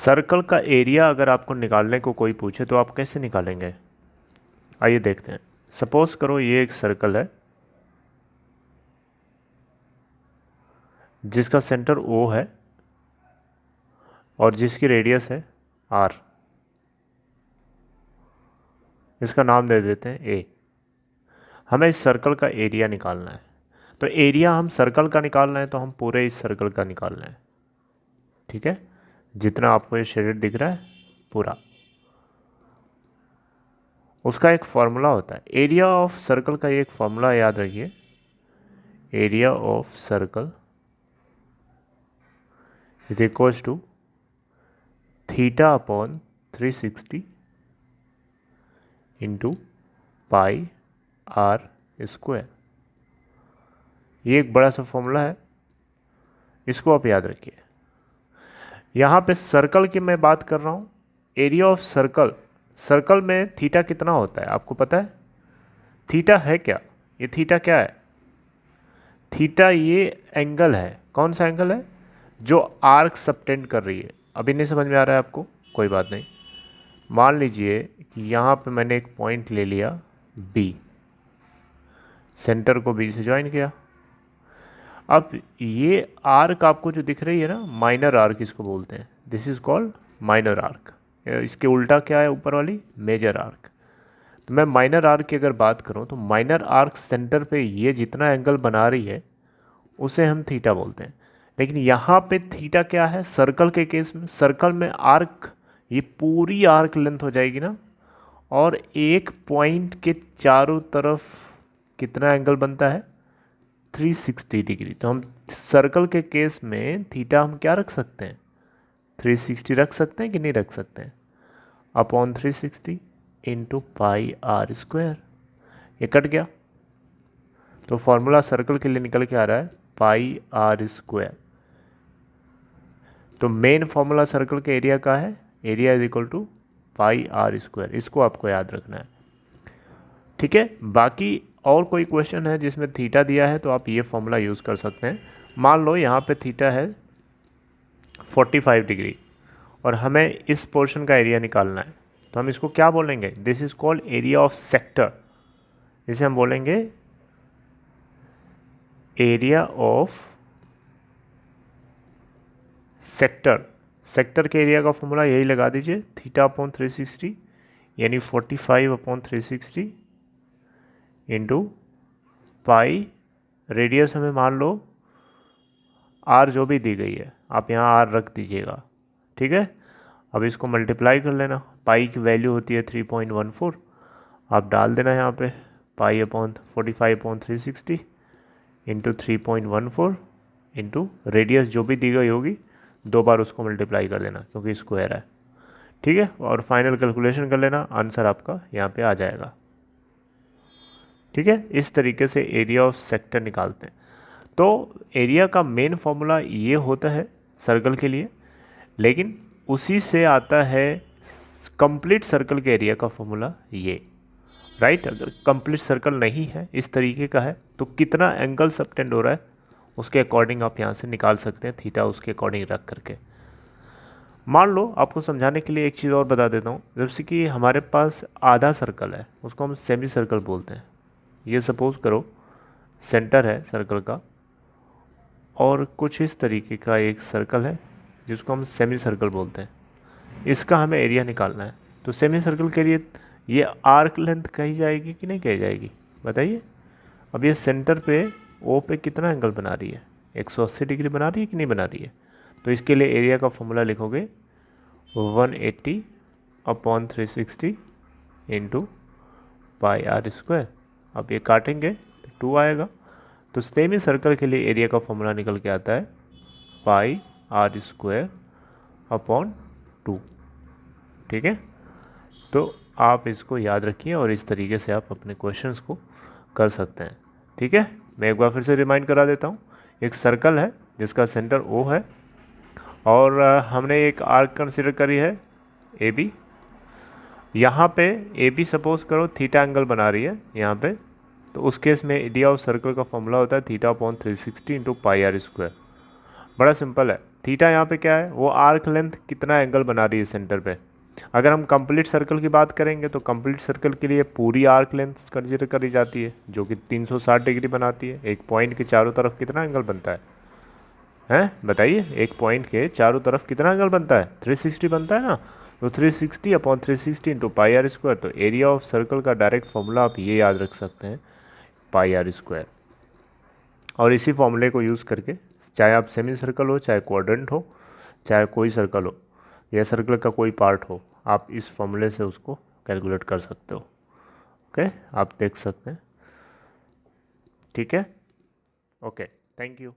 Circle का area अगर आपको निकालने को कोई पूछे तो आप कैसे निकालेंगे? आइए देखते हैं। सपोज करो ये एक सर्कल है जिसका सेंटर O है और जिसकी रेडियस है R। इसका नाम दे देते हैं A। हमें इस सर्कल का एरिया निकालना है। तो एरिया हम सर्कल का निकालना है तो हम पूरे इस सर्कल का निकालना है। ठीक है, जितना आपको ये शेडेड दिख रहा है पूरा, उसका एक फॉर्मूला होता है। एरिया ऑफ सर्कल का एक फॉर्मूला याद रखिए। Area of circle is equals to theta upon 360 into pi R square. ये एक बड़ा सा फॉर्मूला है, इसको आप याद रखिए। यहाँ पे सर्कल की मैं बात कर रहा हूँ। एरिया ऑफ सर्कल, सर्कल में थीटा कितना होता है आपको पता है? थीटा है क्या? ये थीटा क्या है? थीटा ये एंगल है। कौन सा एंगल है? जो आर्क सबटेंड कर रही है। अभी नहीं समझ में आ रहा है आपको? कोई बात नहीं। मान लीजिए कि यहाँ पे मैंने एक पॉइंट ले लिया B, सेंटर को B से ज्वाइन किया। अब ये आर्क आपको जो दिख रही है ना, माइनर आर्क इसको बोलते हैं। This is called minor arc. इसके उल्टा क्या है ऊपर वाली? Major arc. तो मैं माइनर आर्क की अगर बात करूं तो माइनर आर्क सेंटर पे ये जितना एंगल बना रही है उसे हम थीटा बोलते हैं। लेकिन यहाँ पे थीटा क्या है? सर्कल के केस में, सर्कल में आर्क, ये पूरी आर्क लेंथ हो जाएगी ना, और एक पॉइंट के चारों तरफ कितना एंगल बनता है? 360 डिग्री। तो हम सर्कल के केस में थीटा हम क्या रख सकते हैं? 360 रख सकते हैं कि नहीं रख सकते हैं? Upon 360 into pi R square. ये कट गया तो फॉर्मूला सर्कल के लिए निकल के आ रहा है पाई आर स्क्वायर। तो मेन फॉर्मूला सर्कल के एरिया का है, area is equal to pi R square. इसको आपको याद रखना है। ठीक है, बाकी और कोई क्वेश्चन है जिसमें थीटा दिया है तो आप ये फॉर्मूला यूज़ कर सकते हैं। मान लो यहाँ पे थीटा है 45 डिग्री और हमें इस पोर्शन का एरिया निकालना है, तो हम इसको क्या बोलेंगे? This is called area of sector. इसे हम बोलेंगे एरिया ऑफ सेक्टर। सेक्टर के एरिया का फॉर्मूला यही लगा दीजिए, थीटा अपॉन 360 यानी 45 अपॉन 360 इंटू पाई, रेडियस हमें मान लो आर जो भी दी गई है आप यहाँ आर रख दीजिएगा। ठीक है, अब इसको मल्टीप्लाई कर लेना। पाई की वैल्यू होती है 3.14, आप डाल देना यहाँ पे pi upon 45 upon 360 into 3.14 into radius जो भी दी गई होगी 2 बार उसको मल्टीप्लाई कर देना क्योंकि स्क्वायर है। ठीक है, और फाइनल कैलकुलेशन कर लेना, आंसर आपका यहाँ पे आ जाएगा। ठीक है, इस तरीके से एरिया ऑफ सेक्टर निकालते हैं। तो एरिया का मेन फॉर्मूला ये होता है सर्कल के लिए, लेकिन उसी से आता है कंप्लीट सर्कल के एरिया का फॉर्मूला ये, राइट। अगर कंप्लीट सर्कल नहीं है, इस तरीके का है, तो कितना एंगल सबटेंड हो रहा है उसके अकॉर्डिंग आप यहाँ से निकाल सकते हैं थीटा, उसके अकॉर्डिंग रख करके। मान लो आपको समझाने के लिए एक चीज़ और बता देता हूँ। जैसे कि हमारे पास आधा सर्कल है, उसको हम सेमी सर्कल बोलते हैं। ये सपोज करो सेंटर है सर्कल का और कुछ इस तरीके का एक सर्कल है जिसको हम सेमी सर्कल बोलते हैं। इसका हमें एरिया निकालना है। तो सेमी सर्कल के लिए ये आर्क लेंथ कही जाएगी कि नहीं कही जाएगी बताइए? अब ये सेंटर पे O पे कितना एंगल बना रही है? 180 डिग्री बना रही है कि नहीं बना रही है? तो इसके लिए एरिया का फॉर्मूला लिखोगे 180 upon 360 into pi R square. अब ये काटेंगे तो 2 आएगा। तो सेमी सर्कल के लिए एरिया का फॉर्मूला निकल के आता है पाई आर स्क्वायर अपॉन 2। ठीक है, तो आप इसको याद रखिए और इस तरीके से आप अपने क्वेश्चंस को कर सकते हैं। ठीक है, मैं एक बार फिर से रिमाइंड करा देता हूँ। एक सर्कल है जिसका सेंटर O है और हमने एक आर्क कंसिडर करी है AB। यहाँ पे AB सपोज करो थीटा एंगल बना रही है यहाँ पे, तो उस केस में एरिया ऑफ सर्कल का फॉर्मूला होता है theta upon 360 into pi R square. बड़ा सिंपल है। थीटा यहाँ पे क्या है, वो आर्क लेंथ कितना एंगल बना रही है सेंटर पे। अगर हम कंप्लीट सर्कल की बात करेंगे तो कंप्लीट सर्कल के लिए पूरी आर्क लेंथ कंसीडर करी जाती है जो कि 360 डिग्री बनाती है। एक पॉइंट के चारों तरफ कितना एंगल बनता है, हैं बताइए, एक पॉइंट के चारों तरफ कितना एंगल बनता है, 360 बनता है ना। तो 360 upon 360 into pi R square. तो एरिया ऑफ सर्कल का डायरेक्ट फॉर्मूला आप ये याद रख सकते हैं, पाई आर स्क्वायर। और इसी फॉर्मूले को यूज़ करके चाहे आप सेमी सर्कल हो, चाहे क्वाड्रेंट हो, चाहे कोई सर्कल हो या सर्कल का कोई पार्ट हो, आप इस फॉर्मूले से उसको कैलकुलेट कर सकते हो। ओके, आप देख सकते हैं। ठीक है, ओके, थैंक यू।